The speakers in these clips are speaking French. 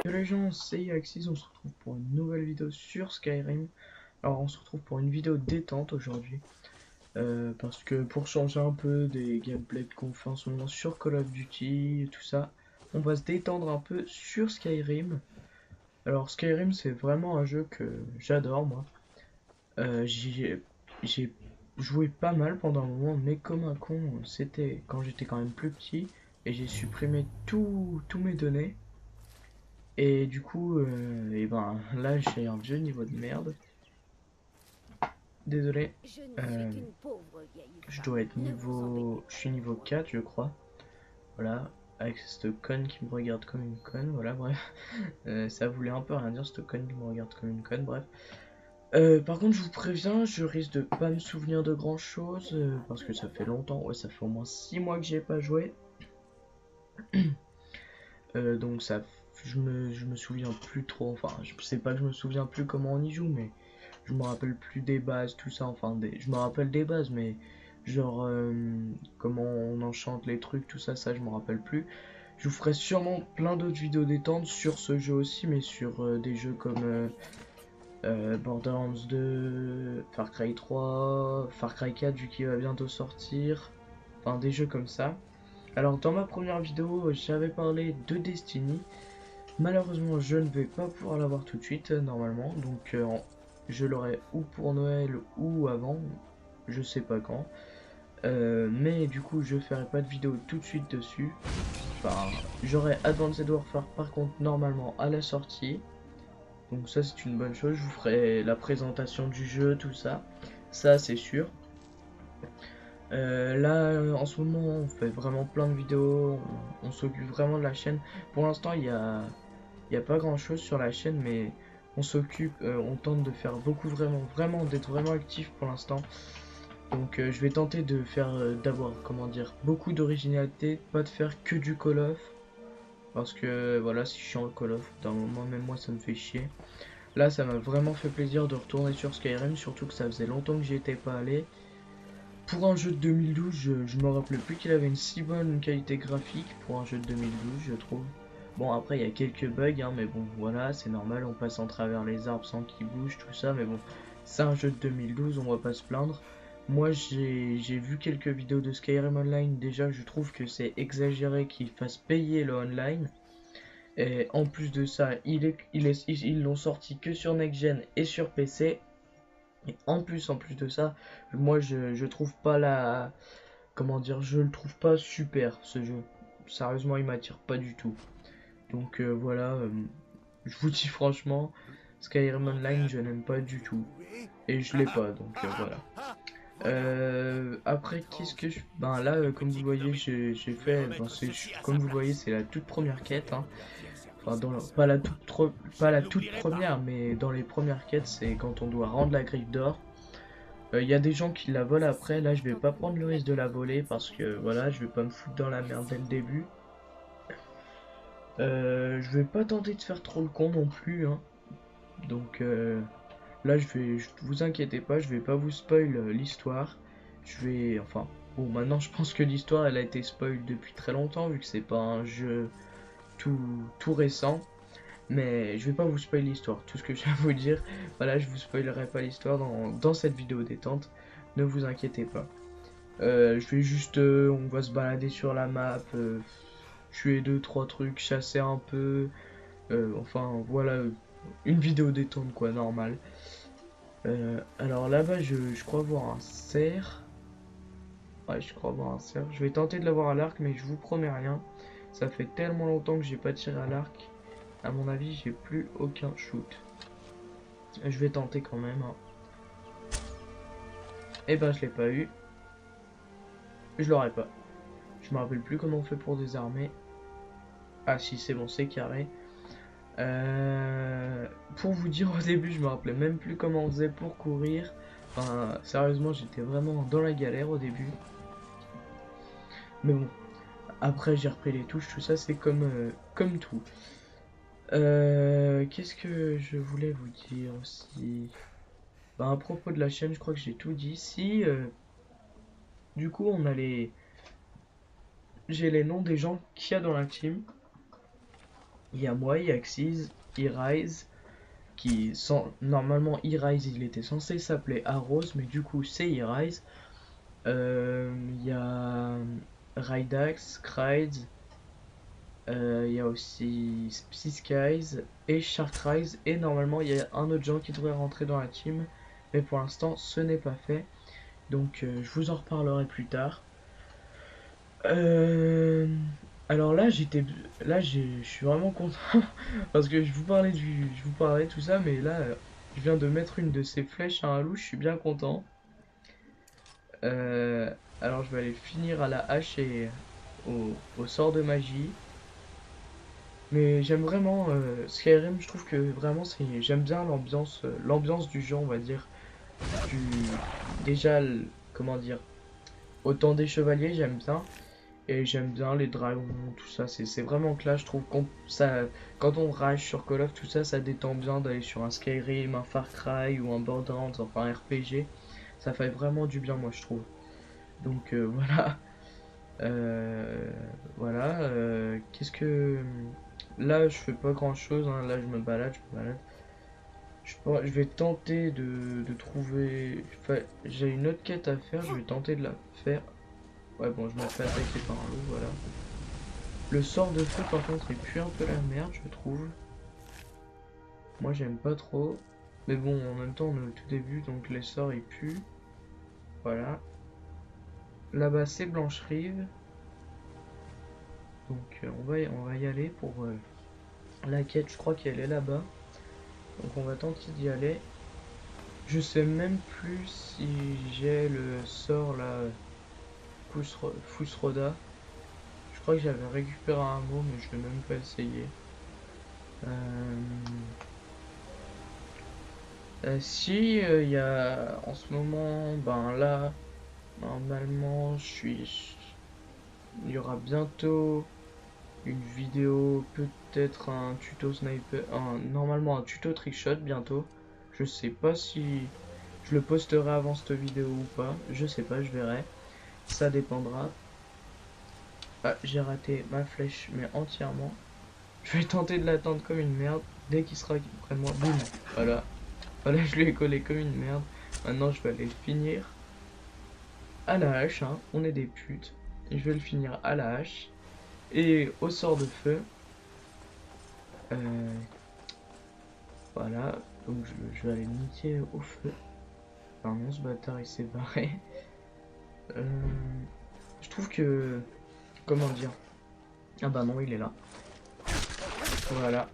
Yo les gens, c'est Axis, on se retrouve pour une nouvelle vidéo sur Skyrim. Alors on se retrouve pour une vidéo détente aujourd'hui. Parce que pour changer un peu des gameplays qu'on fait en ce moment sur Call of Duty et tout ça, on va se détendre un peu sur Skyrim. Alors Skyrim c'est vraiment un jeu que j'adore moi. J'ai joué pas mal pendant un moment, mais comme un con, c'était quand j'étais quand même plus petit. Et j'ai supprimé tous mes données. Et du coup, et ben là j'ai un vieux niveau de merde. Désolé. Je ne suis Euh, qu'une pauvre vieille je femme. dois être Ne vous niveau. embêtez Je pas suis niveau 4 je crois. Voilà. Avec cette conne qui me regarde comme une conne. Voilà, bref. Ça voulait un peu rien dire, cette conne qui me regarde comme une conne, bref. Par contre, je vous préviens, je risque de pas me souvenir de grand chose. Parce que ça fait longtemps. Ouais, ça fait au moins 6 mois que j'y ai pas joué. Donc ça. Je me souviens plus trop. Enfin, je sais pas que je me souviens plus comment on y joue, mais. Je me rappelle plus des bases, tout ça, enfin je me rappelle des bases, mais genre comment on enchante les trucs, tout ça, ça je me rappelle plus. Je vous ferai sûrement plein d'autres vidéos détentes sur ce jeu aussi, mais sur des jeux comme Borderlands 2, Far Cry 3, Far Cry 4 vu qu'il va bientôt sortir, enfin des jeux comme ça. Alors dans ma première vidéo, j'avais parlé de Destiny. Malheureusement, je ne vais pas pouvoir l'avoir tout de suite, normalement. Donc, je l'aurai ou pour Noël ou avant. Je sais pas quand. Mais du coup, je ferai pas de vidéo tout de suite dessus. Enfin, j'aurai Advanced Warfare par contre, normalement, à la sortie. Donc, ça, c'est une bonne chose. Je vous ferai la présentation du jeu, tout ça. Ça, c'est sûr. Là, en ce moment, on fait vraiment plein de vidéos. On s'occupe vraiment de la chaîne. Pour l'instant, il y a pas grand chose sur la chaîne, mais on s'occupe, on tente de faire beaucoup d'être vraiment actif pour l'instant. Donc je vais tenter de faire, d'avoir, comment dire, beaucoup d'originalité, pas de faire que du Call of. Parce que voilà, c'est chiant le Call of, d'un moment même moi ça me fait chier. Là ça m'a vraiment fait plaisir de retourner sur Skyrim, surtout que ça faisait longtemps que j'y étais pas allé. Pour un jeu de 2012, je me rappelais plus qu'il avait une si bonne qualité graphique pour un jeu de 2012, je trouve. Bon, après, il y a quelques bugs, hein, mais bon, voilà, c'est normal, on passe en travers les arbres sans qu'ils bougent, tout ça, mais bon, c'est un jeu de 2012, on va pas se plaindre. Moi, j'ai vu quelques vidéos de Skyrim Online, déjà, je trouve que c'est exagéré qu'ils fassent payer le online. Et en plus de ça, ils l'ont sorti que sur Next Gen et sur PC. Et en plus de ça, moi je trouve pas la. Comment dire, je le trouve pas super ce jeu. Sérieusement, il m'attire pas du tout. Donc voilà, je vous dis franchement, Skyrim Online, je n'aime pas du tout. Et je l'ai pas, donc voilà. Après, qu'est-ce que je. Ben là, comme vous voyez, j'ai fait. Ben, comme vous voyez, c'est la toute première quête. Hein. Enfin, pas la toute première, mais dans les premières quêtes, c'est quand on doit rendre la griffe d'or. Il y a des gens qui la volent après. Là, je vais pas prendre le risque de la voler parce que voilà, je vais pas me foutre dans la merde dès le début. Je vais pas tenter de faire trop le con non plus. Hein. Donc là, vous inquiétez pas, je vais pas vous spoil l'histoire. Je vais, enfin, bon, maintenant je pense que l'histoire elle a été spoil depuis très longtemps vu que c'est pas un jeu tout récent. Mais je vais pas vous spoiler l'histoire. Tout ce que j'ai à vous dire, voilà, je vous spoilerai pas l'histoire dans cette vidéo détente. Ne vous inquiétez pas. Je vais juste, on va se balader sur la map, tuer deux trois trucs, chasser un peu. Enfin voilà, une vidéo détente quoi, normal. Alors là-bas, je crois voir un cerf. Ouais, je crois voir un cerf. Je vais tenter de l'avoir à l'arc, mais je vous promets rien. Ça fait tellement longtemps que j'ai pas tiré à l'arc. À mon avis, j'ai plus aucun shoot. Je vais tenter quand même. Hein. Et ben, je l'ai pas eu. Je l'aurai pas. Je me rappelle plus comment on fait pour désarmer. Ah si, c'est bon, c'est carré. Pour vous dire, au début, je me rappelais même plus comment on faisait pour courir. Enfin, sérieusement, j'étais vraiment dans la galère au début. Mais bon, après, j'ai repris les touches, tout ça, c'est comme tout. Qu'est-ce que je voulais vous dire aussi? Bah, à propos de la chaîne, je crois que j'ai tout dit. Si, du coup, on a les... J'ai les noms des gens qu'il y a dans la team. Il y a moi, il y a Xyz, E-Rise, qui sont... Normalement, E-Rise, il était censé s'appeler Arose, mais du coup, c'est E-Rise. Il y a Rydax, Kryds, il y a aussi Psyskies et Sharkrise. Et normalement, il y a un autre genre qui devrait rentrer dans la team. Mais pour l'instant, ce n'est pas fait. Donc, je vous en reparlerai plus tard. Euh, Alors je suis vraiment content parce que je vous parlais de tout ça, mais là, je viens de mettre une de ces flèches à un loup. Je suis bien content. Euh, alors, je vais aller finir à la hache et au sort de magie. Mais j'aime vraiment Skyrim. Je trouve que vraiment j'aime bien l'ambiance du jeu, on va dire. Du déjà, comment dire, autant des chevaliers, j'aime bien. Et j'aime bien les dragons, tout ça. C'est vraiment classe, je trouve. Quand on rage sur Call of, tout ça, ça détend bien d'aller sur un Skyrim, un Far Cry ou un Borderlands, enfin un RPG. Ça fait vraiment du bien, moi, je trouve. Donc voilà. Voilà. Qu'est-ce que. Là, je fais pas grand chose. Hein. Là, je me balade, je me balade. Je vais tenter de trouver. Enfin, j'ai une autre quête à faire, je vais tenter de la faire. Ouais, bon, je me fais attaquer par un loup, voilà. Le sort de feu, par contre, il pue un peu la merde, je trouve. Moi, j'aime pas trop. Mais bon, en même temps, on est au tout début, donc les sorts, ils puent. Voilà. Là-bas, c'est Blancherive. Donc, on va y aller pour la quête. Je crois qu'elle est là-bas. Donc, on va tenter d'y aller. Je sais même plus si j'ai le sort, là, Fusroda. Je crois que j'avais récupéré un mot, mais je vais même pas essayer. Si il y a en ce moment, ben là, normalement, il y aura bientôt une vidéo, peut-être un tuto sniper, normalement un tuto trickshot bientôt. Je sais pas si je le posterai avant cette vidéo ou pas. Je sais pas, je verrai. Ça dépendra. Ah, j'ai raté ma flèche, mais entièrement. Je vais tenter de l'attendre comme une merde. Dès qu'il sera près de moi, boum, voilà. Voilà, je lui ai collé comme une merde. Maintenant, je vais aller finir à la hache, hein. On est des putes. Et je vais le finir à la hache. Et au sort de feu. Euh, voilà. Donc, je vais aller niquer au feu. Pardon, ce bâtard, il s'est barré. Euh, je trouve que... Comment dire? Ah bah non, il est là. Voilà.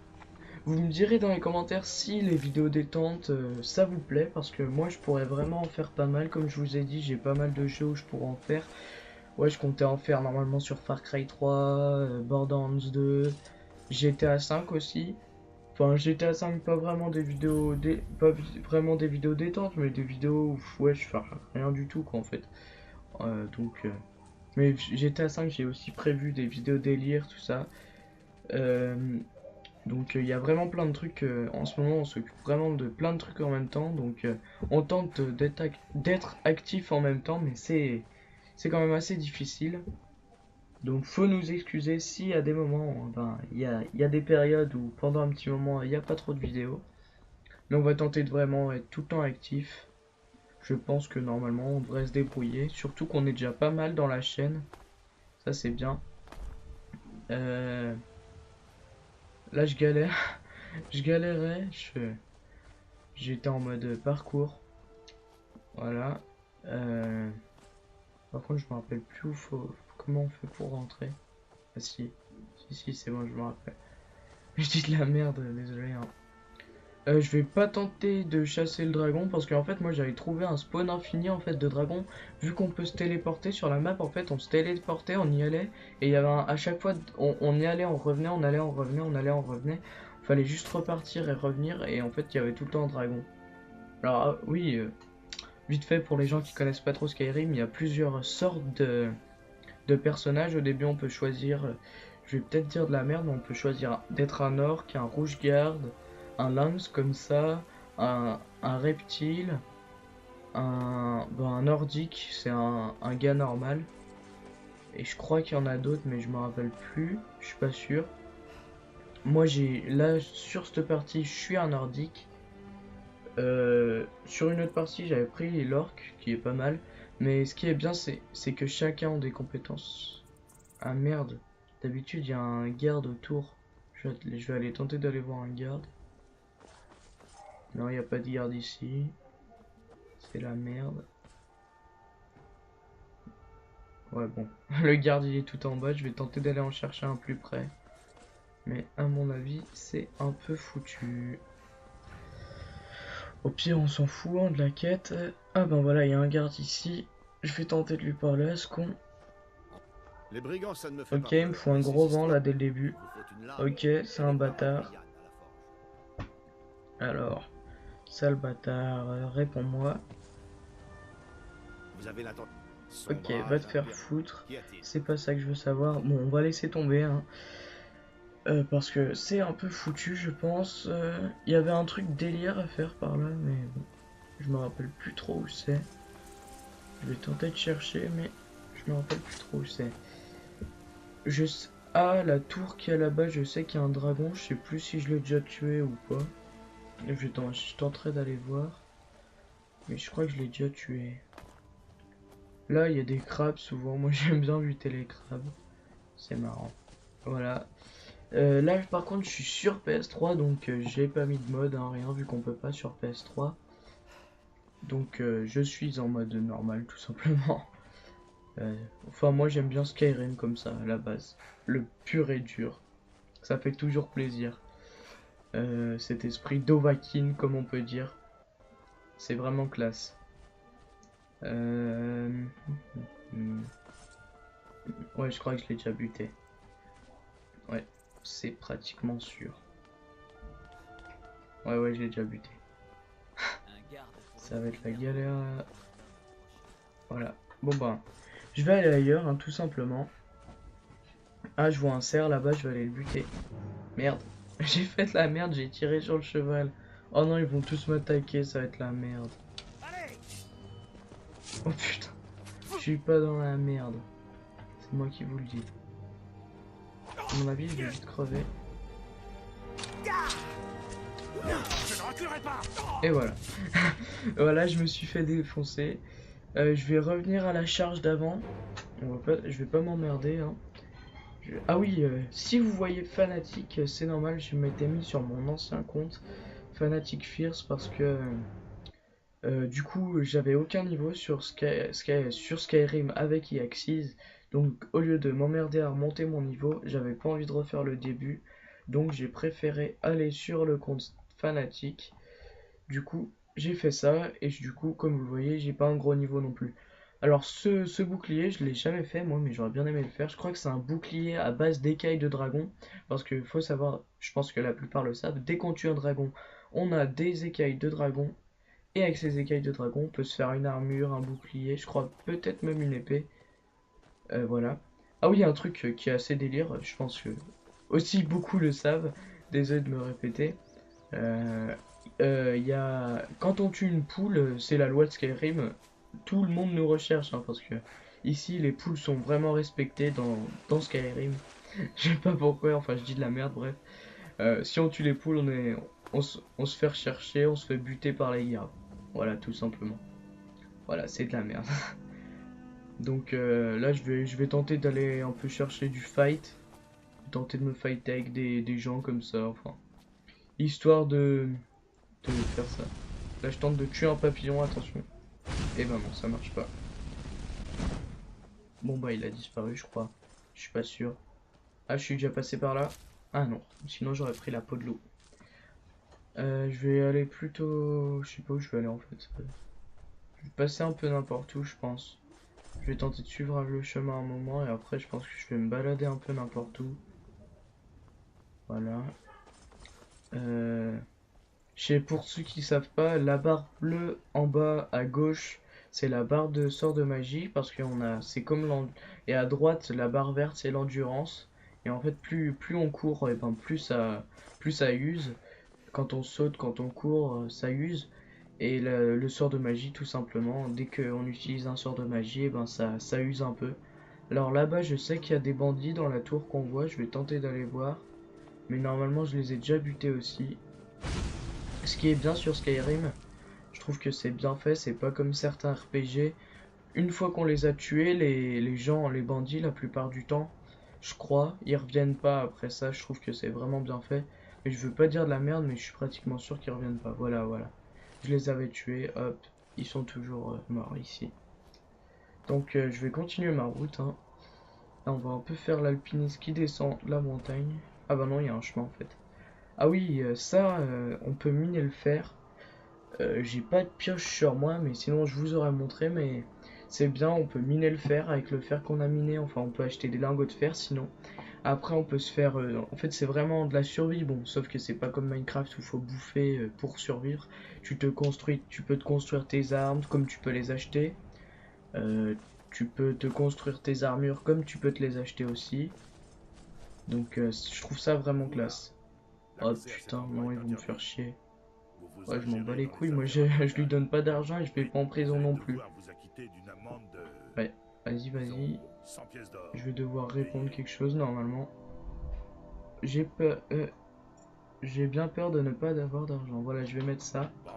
Vous me direz dans les commentaires si les vidéos détente ça vous plaît, parce que moi je pourrais vraiment en faire pas mal. Comme je vous ai dit, j'ai pas mal de jeux où je pourrais en faire. Ouais, je comptais en faire normalement sur Far Cry 3, Borderlands 2, GTA 5 aussi. Enfin, GTA 5, pas vraiment des vidéos pas vraiment des vidéos détente, mais des vidéos où ouais, je fais rien du tout quoi en fait. Mais GTA 5, j'ai aussi prévu des vidéos délire, tout ça. Donc il y a vraiment plein de trucs, en ce moment on s'occupe vraiment de plein de trucs en même temps, donc on tente d'être actif en même temps, mais c'est quand même assez difficile. Donc faut nous excuser si à des moments, ben, il y a des périodes où pendant un petit moment il n'y a pas trop de vidéos. Mais on va tenter de vraiment être tout le temps actif. Je pense que normalement on devrait se débrouiller, surtout qu'on est déjà pas mal dans la chaîne. Ça c'est bien. Euh, Là je galère. Je galérais. J'étais en mode parcours. Voilà. Par contre, je me rappelle plus comment on fait pour rentrer. Ah si. Si, c'est bon, je me rappelle. Je dis de la merde, désolé. Hein. Je vais pas tenter de chasser le dragon parce qu'en fait, moi j'avais trouvé un spawn infini en fait de dragon. Vu qu'on peut se téléporter sur la map, en fait, on se téléportait, on y allait. Et il y avait à chaque fois, on y allait, on revenait, on allait, on revenait, on allait, on revenait. Fallait juste repartir et revenir. Et en fait, il y avait tout le temps un dragon. Alors, oui, vite fait pour les gens qui connaissent pas trop Skyrim, il y a plusieurs sortes de personnages. Au début, on peut choisir, je vais peut-être dire de la merde, mais on peut choisir d'être un orc, un rouge garde, un lynx comme ça, un reptile. un nordique, c'est un gars normal. Et je crois qu'il y en a d'autres, mais je me rappelle plus. Je suis pas sûr. Moi, là, sur cette partie, je suis un nordique. Sur une autre partie, j'avais pris l'orc, qui est pas mal. Mais ce qui est bien, c'est que chacun a des compétences. Ah merde, d'habitude, il y a un garde autour. Je vais aller tenter d'aller voir un garde. Non, il n'y a pas de garde ici. C'est la merde. Ouais, bon. Le garde, il est tout en bas. Je vais tenter d'aller en chercher un plus près. Mais à mon avis, c'est un peu foutu. Au pire, on s'en fout hein, de la quête. Ah ben voilà, il y a un garde ici. Je vais tenter de lui parler à ce con. Les brigands, ça ne me fait Ok, pas il me peur, faut un mais gros ces vent histoires, là dès le début. il vous faut une lame Ok, et c'est des un barres de bâtard. Yann à la forge. Alors, sale bâtard, réponds-moi. Vous avez l'intention. Ok, va Sombrage te faire impérial. foutre. Qu'y a-t-il? C'est pas ça que je veux savoir. Bon, on va laisser tomber, hein. Parce que c'est un peu foutu, je pense. Il y avait un truc délire à faire par là, mais bon, je me rappelle plus trop où c'est. Je vais tenter de chercher, mais je me rappelle plus trop où c'est. Ah, la tour qui est là-bas, je sais qu'il y a un dragon. Je sais plus si je l'ai déjà tué ou pas. Je tenterai d'aller voir. Mais je crois que je l'ai déjà tué. Là, il y a des crabes souvent. Moi, j'aime bien buter les crabes. C'est marrant. Voilà. Là, par contre, je suis sur PS3, donc j'ai pas mis de mode, hein, rien, vu qu'on peut pas sur PS3. Donc, je suis en mode normal, tout simplement. Enfin, moi, j'aime bien Skyrim comme ça, à la base. Le pur et dur. Ça fait toujours plaisir. Cet esprit Dovahkiin, comme on peut dire. C'est vraiment classe. Euh... Ouais, je crois que je l'ai déjà buté. Ouais, c'est pratiquement sûr. Ouais, je l'ai déjà buté. Ça va être la galère. Voilà. Bon bah, je vais aller ailleurs, hein, tout simplement. Ah, je vois un cerf là-bas, je vais aller le buter. Merde. J'ai fait la merde, j'ai tiré sur le cheval. Oh non, ils vont tous m'attaquer, ça va être la merde. Oh putain. Je suis pas dans la merde. C'est moi qui vous le dis. À mon avis, je vais vite crever. Et voilà. Voilà, je me suis fait défoncer. Je vais revenir à la charge d'avant. Je vais pas m'emmerder. Hein. Ah oui, si vous voyez Fanatic, c'est normal, je m'étais mis sur mon ancien compte Fanatic Fierce parce que du coup j'avais aucun niveau sur Skyrim avec Eaxis. Donc au lieu de m'emmerder à remonter mon niveau, j'avais pas envie de refaire le début. Donc j'ai préféré aller sur le compte Fanatic. Du coup, j'ai fait ça et du coup, comme vous le voyez, j'ai pas un gros niveau non plus. Alors ce bouclier, je l'ai jamais fait moi, mais j'aurais bien aimé le faire. Je crois que c'est un bouclier à base d'écailles de dragon. Parce que faut savoir, je pense que la plupart le savent, dès qu'on tue un dragon, on a des écailles de dragon. Et avec ces écailles de dragon, on peut se faire une armure, un bouclier, je crois peut-être même une épée. Voilà. Ah oui, il y a un truc qui est assez délire, je pense que aussi beaucoup le savent. Désolé de me répéter. Euh, Quand on tue une poule, c'est la loi de Skyrim, tout le monde nous recherche, hein, parce que ici les poules sont vraiment respectées dans Skyrim. Je sais pas pourquoi, enfin je dis de la merde, bref. Si on tue les poules, on se fait rechercher, on se fait buter par les gardes. Voilà, tout simplement. Voilà, c'est de la merde. Donc là, je vais tenter d'aller un peu chercher du fight, tenter de me fighter avec des gens comme ça, enfin. Histoire de faire ça. Là, je tente de tuer un papillon, attention. Et ben non, ça marche pas. Bon bah, il a disparu, je crois. Je suis pas sûr. Ah, je suis déjà passé par là. Ah non, sinon j'aurais pris la peau de loup. Je vais aller plutôt... Je sais pas où je vais aller en fait. Je vais passer un peu n'importe où, je pense. Je vais tenter de suivre le chemin un moment et après je pense que je vais me balader un peu n'importe où. Voilà. Pour ceux qui savent pas, la barre bleue en bas à gauche, c'est la barre de sort de magie parce c'est comme et à droite la barre verte c'est l'endurance. Et en fait plus on court, et ben plus ça use. Quand on saute, quand on court, ça use. Et le sort de magie, tout simplement, dès qu'on utilise un sort de magie, et ben ça use un peu. Alors là-bas, je sais qu'il y a des bandits dans la tour qu'on voit, je vais tenter d'aller voir. Mais normalement, je les ai déjà butés aussi. Ce qui est bien sur Skyrim, je trouve que c'est bien fait, c'est pas comme certains RPG. Une fois qu'on les a tués, les gens, les bandits, la plupart du temps, je crois, ils reviennent pas après ça, je trouve que c'est vraiment bien fait. Mais je veux pas dire de la merde, mais je suis pratiquement sûr qu'ils reviennent pas. Voilà, voilà. Je les avais tués, hop, ils sont toujours morts ici. Donc je vais continuer ma route, hein. Là, on va un peu faire l'alpiniste qui descend la montagne. Ah bah non, il y a un chemin en fait. Ah oui, ça, on peut miner le fer. J'ai pas de pioche sur moi, mais sinon je vous aurais montré, mais c'est bien, on peut miner le fer avec le fer qu'on a miné, enfin on peut acheter des lingots de fer sinon. Après on peut se faire, en fait c'est vraiment de la survie, bon, sauf que c'est pas comme Minecraft où il faut bouffer pour survivre. Tu peux te construire tes armes comme tu peux les acheter. Euh, Tu peux te construire tes armures comme tu peux te les acheter aussi. Donc je trouve ça vraiment classe. Oh L'accès à cet putain, endroit non, est ils vont me faire interdit. chier. Vous vous Ouais, je m'en bats ingérez les dans couilles, les moi affaires je lui donne pas d'argent et je vais pas en Vous prison allez non plus. devoir vous acquitter d'une amende de, Ouais, vas-y, disons, vas-y. 100 pièces d'or. Je vais devoir répondre Payez. quelque chose normalement. J'ai peur, j'ai bien peur de ne pas avoir d'argent. Voilà, je vais mettre ça. Bon,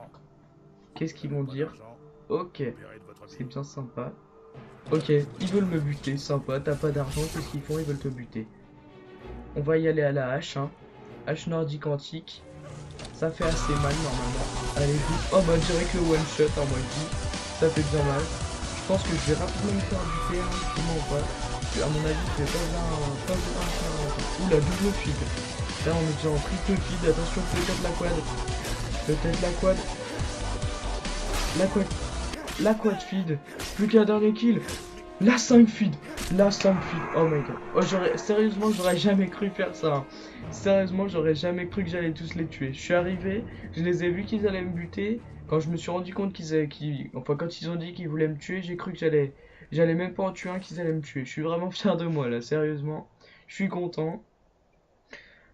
Qu'est-ce vous qu'ils n'avez vont pas dire? d'argent, Ok, vous paierez de votre c'est vie. bien sympa. Ok, ils veulent me buter, sympa. T'as pas d'argent, qu'est-ce qu'ils font? Ils veulent te buter. On va y aller à la hache, hein. Hache nordique antique. Ça fait assez mal normalement. Allez, vite. Oh bah direct le one shot, hein, moi je dis. Ça fait bien mal. Je pense que je vais rapidement me faire buter, hein, vraiment pas. À mon avis, je vais pas faire. Ouh, la double feed. Là, on est déjà en triple feed. Attention, peut-être la quad. Peut-être la quad. La quad. La quad feed. Plus qu'un dernier kill. La 5 feed. La 5 feed. Oh my god. Oh, sérieusement, j'aurais jamais cru faire ça, hein. Sérieusement, j'aurais jamais cru que j'allais tous les tuer. Je suis arrivé, je les ai vus qu'ils allaient me buter. Quand je me suis rendu compte enfin, quand ils ont dit qu'ils voulaient me tuer, j'ai cru que j'allais même pas en tuer un, qu'ils allaient me tuer. Je suis vraiment fier de moi, là, sérieusement. Je suis content.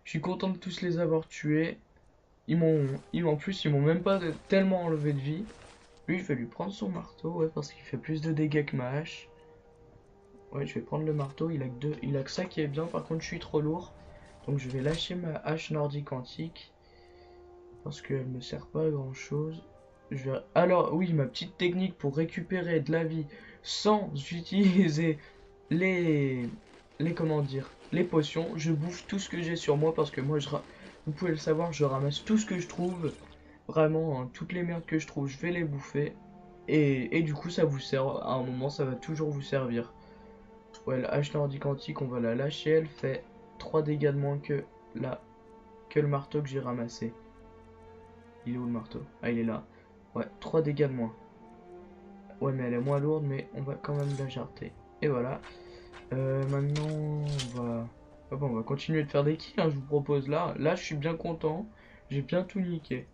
Je suis content de tous les avoir tués. En plus, ils m'ont même pas tellement enlevé de vie. Lui, je vais lui prendre son marteau, ouais, parce qu'il fait plus de dégâts que ma hache. Ouais, je vais prendre le marteau, il a que ça qui est bien, par contre je suis trop lourd. Donc je vais lâcher ma hache nordique antique. Parce qu'elle me sert pas à grand chose. Alors oui, ma petite technique pour récupérer de la vie sans utiliser les... comment dire, les potions. Je bouffe tout ce que j'ai sur moi parce que moi, vous pouvez le savoir, je ramasse tout ce que je trouve. Vraiment, hein, toutes les merdes que je trouve, je vais les bouffer. Et du coup, ça vous sert, à un moment, ça va toujours vous servir. Ouais, la hache nordique antique, on va la lâcher. Elle fait 3 dégâts de moins que le marteau que j'ai ramassé. Il est où le marteau? Ah, il est là. Ouais, 3 dégâts de moins. Ouais, mais elle est moins lourde, mais on va quand même la jarter. Et voilà. Maintenant, on va continuer de faire des kills, hein, je vous propose là. Là, je suis bien content. J'ai bien tout niqué.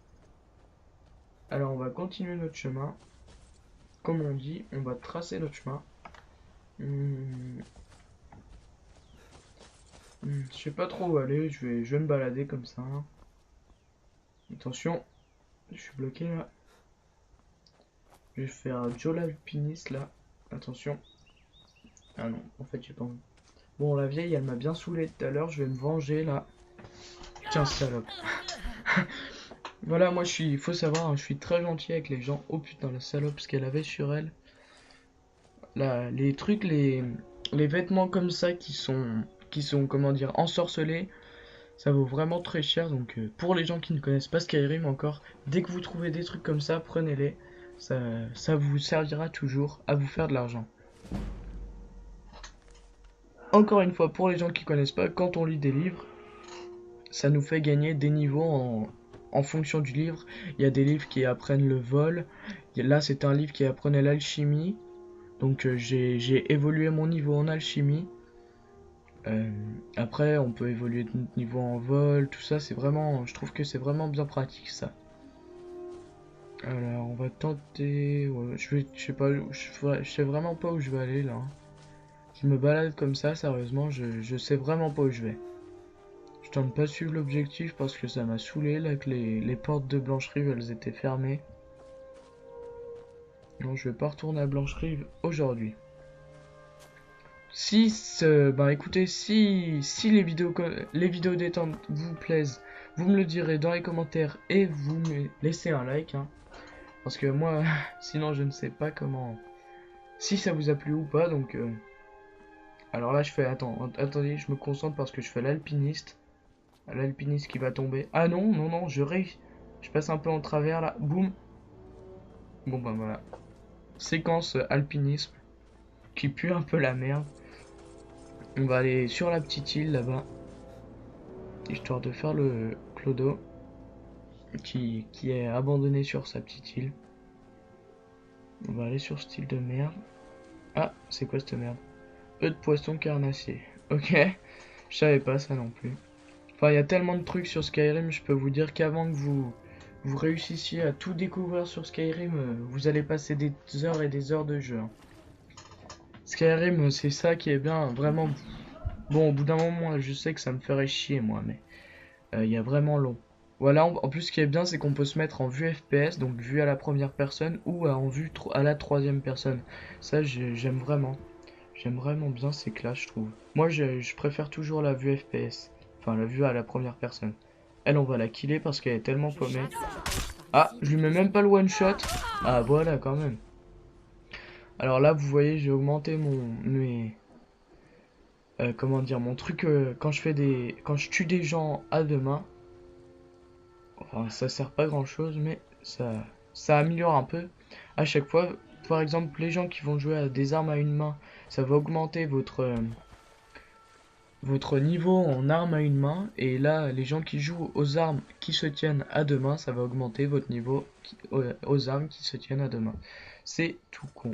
Alors, on va continuer notre chemin. Comme on dit, on va tracer notre chemin. Hmm, je sais pas trop où aller. Je vais me balader comme ça, hein. Attention, je suis bloqué là. Je vais faire Joe l'alpiniste là. Attention. Ah non, en fait, j'ai pas envie. Bon, la vieille, elle m'a bien saoulé tout à l'heure. Je vais me venger là. Tiens, salope. Voilà, moi, faut savoir, hein, je suis très gentil avec les gens. Oh putain, la salope, ce qu'elle avait sur elle. Là, les trucs, les vêtements comme ça qui sont, comment dire, ensorcelés, ça vaut vraiment très cher. Donc, pour les gens qui ne connaissent pas Skyrim encore, dès que vous trouvez des trucs comme ça, prenez-les. Ça vous servira toujours à vous faire de l'argent. Encore une fois, pour les gens qui connaissent pas, quand on lit des livres, ça nous fait gagner des niveaux en fonction du livre. Il y a des livres qui apprennent le vol. Là, c'est un livre qui apprenait l'alchimie. Donc, j'ai évolué mon niveau en alchimie. Après, on peut évoluer de notre niveau en vol, tout ça. Je trouve que c'est vraiment bien pratique ça. Alors, on va tenter. Ouais, je sais pas, je sais vraiment pas où je vais aller là, hein. Je me balade comme ça, sérieusement, je sais vraiment pas où je vais. Je tente pas de suivre l'objectif parce que ça m'a saoulé là que les portes de Blancherie elles étaient fermées. Non, je vais pas retourner à Blanche-Rive aujourd'hui. Bah écoutez, si les vidéos détente vous plaisent, vous me le direz dans les commentaires et vous me laissez un like, hein. Parce que moi, sinon je ne sais pas comment, si ça vous a plu ou pas, donc... Alors là je fais, attendez, je me concentre parce que je fais l'alpiniste. L'alpiniste qui va tomber. Ah non, non, non, je réussis. Je passe un peu en travers là, boum. Bon bah voilà. Séquence alpinisme qui pue un peu la merde. On va aller sur la petite île là-bas. Histoire de faire le clodo qui est abandonné sur sa petite île. On va aller sur cette île de merde. Ah, c'est quoi cette merde? Œufs de poisson carnassier. Ok, je savais pas ça non plus. Enfin, il y a tellement de trucs sur Skyrim, je peux vous dire qu'avant que vous réussissiez à tout découvrir sur Skyrim, vous allez passer des heures et des heures de jeu, hein. Skyrim, c'est ça qui est bien, vraiment. Bon, au bout d'un moment, je sais que ça me ferait chier, moi, mais il y a vraiment long. Voilà, en plus, ce qui est bien, c'est qu'on peut se mettre en vue FPS, donc vue à la première personne, ou en vue à la troisième personne. Ça, j'aime vraiment. J'aime vraiment bien ces classes, je trouve. Moi, je préfère toujours la vue FPS. Enfin, la vue à la première personne. Elle, on va la killer parce qu'elle est tellement paumée. Ah, je lui mets même pas le one shot. Ah, voilà, quand même. Alors là, vous voyez, j'ai augmenté comment dire, mon truc quand je tue des gens à deux mains. Enfin, ça sert pas grand chose, mais ça améliore un peu. À chaque fois, par exemple, les gens qui vont jouer à des armes à une main, ça va augmenter votre niveau en armes à une main, et là les gens qui jouent aux armes qui se tiennent à deux mains, ça va augmenter votre niveau aux armes qui se tiennent à deux mains. C'est tout con.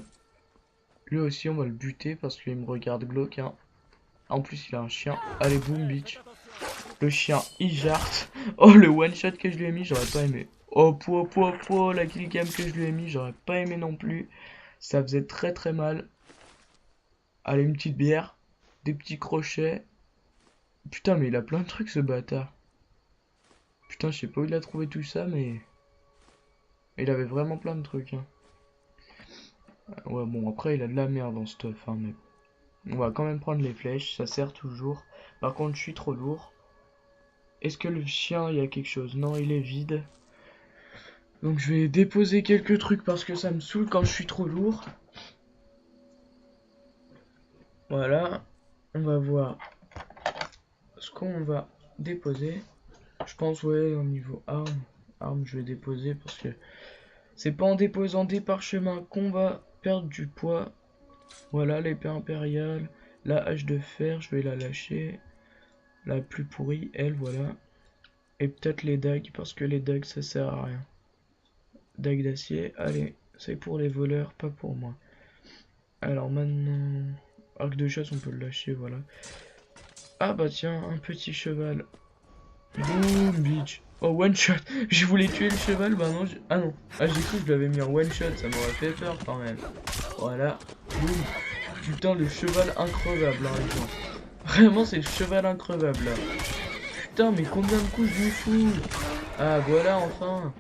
Lui aussi on va le buter parce qu'il me regarde glauque, hein. En plus il a un chien. Allez boom bitch. Le chien il jarte. Oh le one shot que je lui ai mis, j'aurais pas aimé. Oh la kill cam que je lui ai mis, j'aurais pas aimé non plus. Ça faisait très très mal. Allez une petite bière, des petits crochets. Putain, mais il a plein de trucs ce bâtard. Putain, je sais pas où il a trouvé tout ça, mais il avait vraiment plein de trucs, hein. Ouais, bon, après, il a de la merde en stuff, hein, mais on va quand même prendre les flèches, ça sert toujours. Par contre, je suis trop lourd. Est-ce que le chien, il y a quelque chose? Non, il est vide. Donc, je vais déposer quelques trucs parce que ça me saoule quand je suis trop lourd. Voilà. On va voir ce qu'on va déposer. Je pense, ouais, au niveau armes, je vais déposer parce que c'est pas en déposant des parchemins qu'on va perdre du poids. Voilà l'épée impériale, la hache de fer, je vais la lâcher. La plus pourrie, elle, voilà. Et peut-être les dagues, parce que les dagues ça sert à rien. Dagues d'acier, allez, c'est pour les voleurs, pas pour moi. Alors maintenant, arc de chasse, on peut le lâcher, voilà. Ah bah tiens, un petit cheval. Boom, bitch. Oh, one shot. Je voulais tuer le cheval, bah non. Ah non. Ah, j'ai cru que je l'avais mis en one shot, ça m'aurait fait peur quand même. Voilà. Boum. Putain, le cheval increvable, hein, les gens. Vraiment, c'est le cheval increvable, là. Putain, mais combien de coups je lui fous? Ah, voilà, enfin.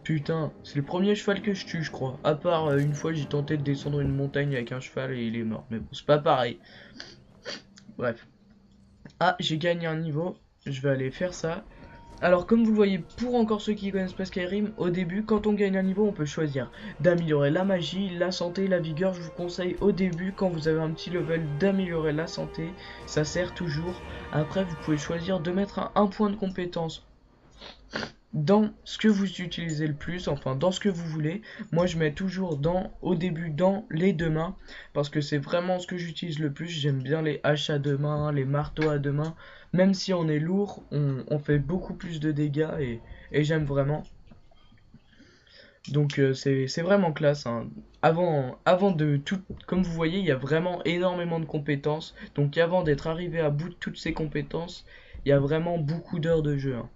Putain, c'est le premier cheval que je tue, je crois. À part, une fois, j'ai tenté de descendre une montagne avec un cheval et il est mort. Mais bon, c'est pas pareil. Bref. Ah, j'ai gagné un niveau. Je vais aller faire ça. Alors comme vous le voyez, pour encore ceux qui connaissent pas Skyrim, au début quand on gagne un niveau on peut choisir d'améliorer la magie, la santé, la vigueur. Je vous conseille au début quand vous avez un petit level d'améliorer la santé, ça sert toujours. Après vous pouvez choisir de mettre un point de compétence dans ce que vous utilisez le plus, enfin dans ce que vous voulez. Moi je mets toujours au début dans les deux mains, parce que c'est vraiment ce que j'utilise le plus. J'aime bien les haches à deux mains, les marteaux à deux mains. Même si on est lourd, on fait beaucoup plus de dégâts et j'aime vraiment. Donc c'est vraiment classe, hein. Avant de tout, comme vous voyez, il y a vraiment énormément de compétences. Donc avant d'être arrivé à bout de toutes ces compétences, il y a vraiment beaucoup d'heures de jeu, hein.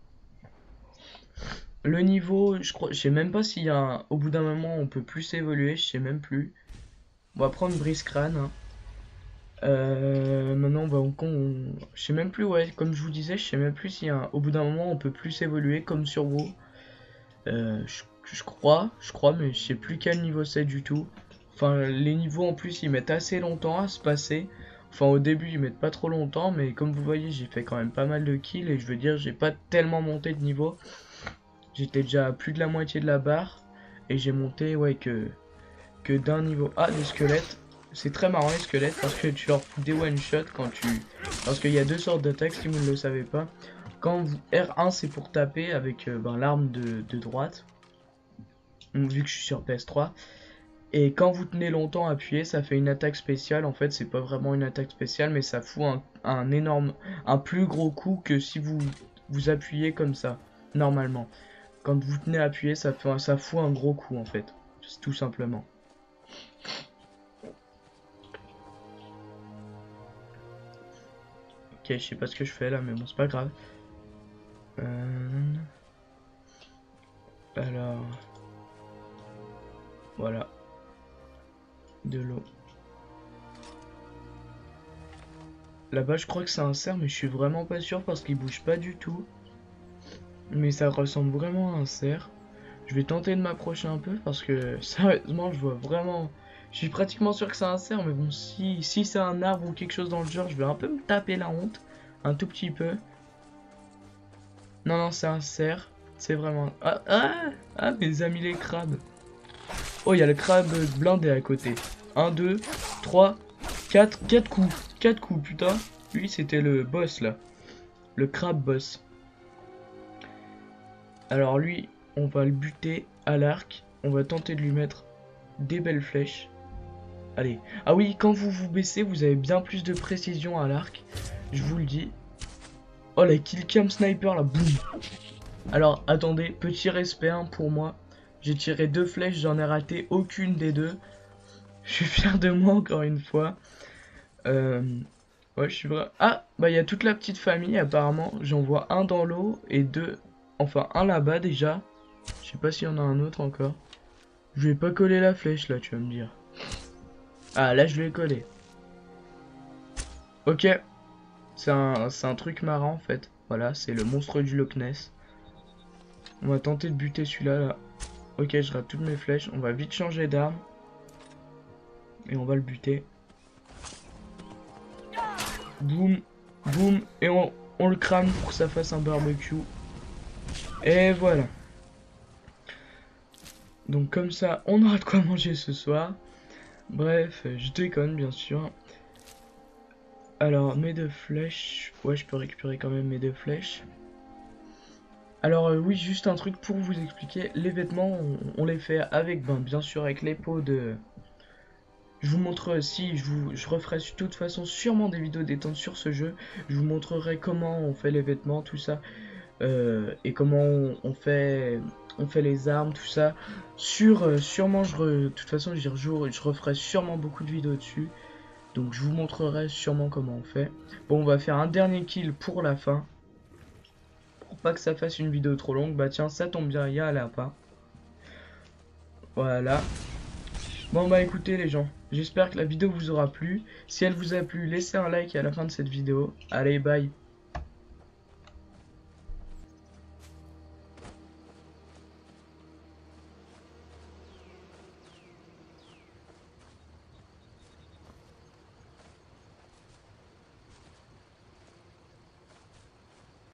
Le niveau, je sais même pas s'il y a au bout d'un moment on peut plus évoluer, je sais même plus. On va prendre brise crâne, hein. Maintenant je sais même plus, ouais, comme je vous disais, je sais même plus si au bout d'un moment on peut plus évoluer comme sur WoW. Je je crois, mais je sais plus quel niveau c'est du tout. Enfin, les niveaux en plus, ils mettent assez longtemps à se passer. Enfin, au début, ils mettent pas trop longtemps, mais comme vous voyez, j'ai fait quand même pas mal de kills et je veux dire, j'ai pas tellement monté de niveau. J'étais déjà à plus de la moitié de la barre et j'ai monté, ouais, que d'un niveau. Ah, des squelettes. C'est très marrant les squelettes parce que tu leur fous des one shot quand tu. Parce qu'il y a deux sortes d'attaques si vous ne le savez pas. Quand vous R1 c'est pour taper avec l'arme de droite. Donc, vu que je suis sur PS3. Et quand vous tenez longtemps appuyé, ça fait une attaque spéciale. En fait, c'est pas vraiment une attaque spéciale, mais ça fout un plus gros coup que si vous appuyez comme ça, normalement. Quand vous tenez appuyé, ça fout un gros coup en fait, tout simplement. Ok, je sais pas ce que je fais là, mais bon, c'est pas grave. Alors, voilà, de l'eau. Là-bas, je crois que c'est un cerf, mais je suis vraiment pas sûr parce qu'il bouge pas du tout. Mais ça ressemble vraiment à un cerf. Je vais tenter de m'approcher un peu parce que sérieusement, je vois vraiment. Je suis pratiquement sûr que c'est un cerf, mais bon, si c'est un arbre ou quelque chose dans le genre, je vais un peu me taper la honte. Un tout petit peu. Non, non, c'est un cerf. C'est vraiment. Ah, mes amis les crabes. Oh, il y a le crabe blindé à côté. 1, 2, 3, 4. 4 coups. 4 coups, putain. Lui, c'était le boss là. Le crabe boss. Alors, lui, on va le buter à l'arc. On va tenter de lui mettre des belles flèches. Allez. Ah oui, quand vous vous baissez, vous avez bien plus de précision à l'arc. Je vous le dis. Oh, la killcam sniper là, boum. Alors, attendez, petit respect hein, pour moi. J'ai tiré 2 flèches, j'en ai raté aucune des deux. Je suis fier de moi encore une fois. Ouais, je suis vrai. Ah, bah il y a toute la petite famille apparemment. J'en vois un dans l'eau et deux. Enfin, un là-bas déjà. Je sais pas s'il y en a un autre encore. Je vais pas coller la flèche là, tu vas me dire. Ah, là je l'ai collé. Ok. C'est un truc marrant en fait. Voilà, c'est le monstre du Loch Ness. On va tenter de buter celui-là là. Ok, je rate toutes mes flèches. On va vite changer d'arme. Et on va le buter. Boum, boum. Et on le crame pour que ça fasse un barbecue. Et voilà. Donc comme ça, on aura de quoi manger ce soir. Bref, je déconne bien sûr. Alors, mes 2 flèches. Ouais, je peux récupérer quand même mes 2 flèches. Alors oui, juste un truc pour vous expliquer. Les vêtements, on les fait avec, bien sûr, avec les pots de... Je vous montrerai, si je referai de toute façon sûrement des vidéos détente sur ce jeu. Je vous montrerai comment on fait les vêtements, tout ça. Et comment on fait les armes, tout ça. Sûrement, de toute façon, je referai sûrement beaucoup de vidéos dessus. Donc je vous montrerai sûrement comment on fait. Bon, on va faire un dernier kill pour la fin. Pour pas que ça fasse une vidéo trop longue. Bah tiens, ça tombe bien, il y a un lapin. Voilà. Bon bah écoutez les gens, j'espère que la vidéo vous aura plu. Si elle vous a plu, laissez un like à la fin de cette vidéo. Allez, bye.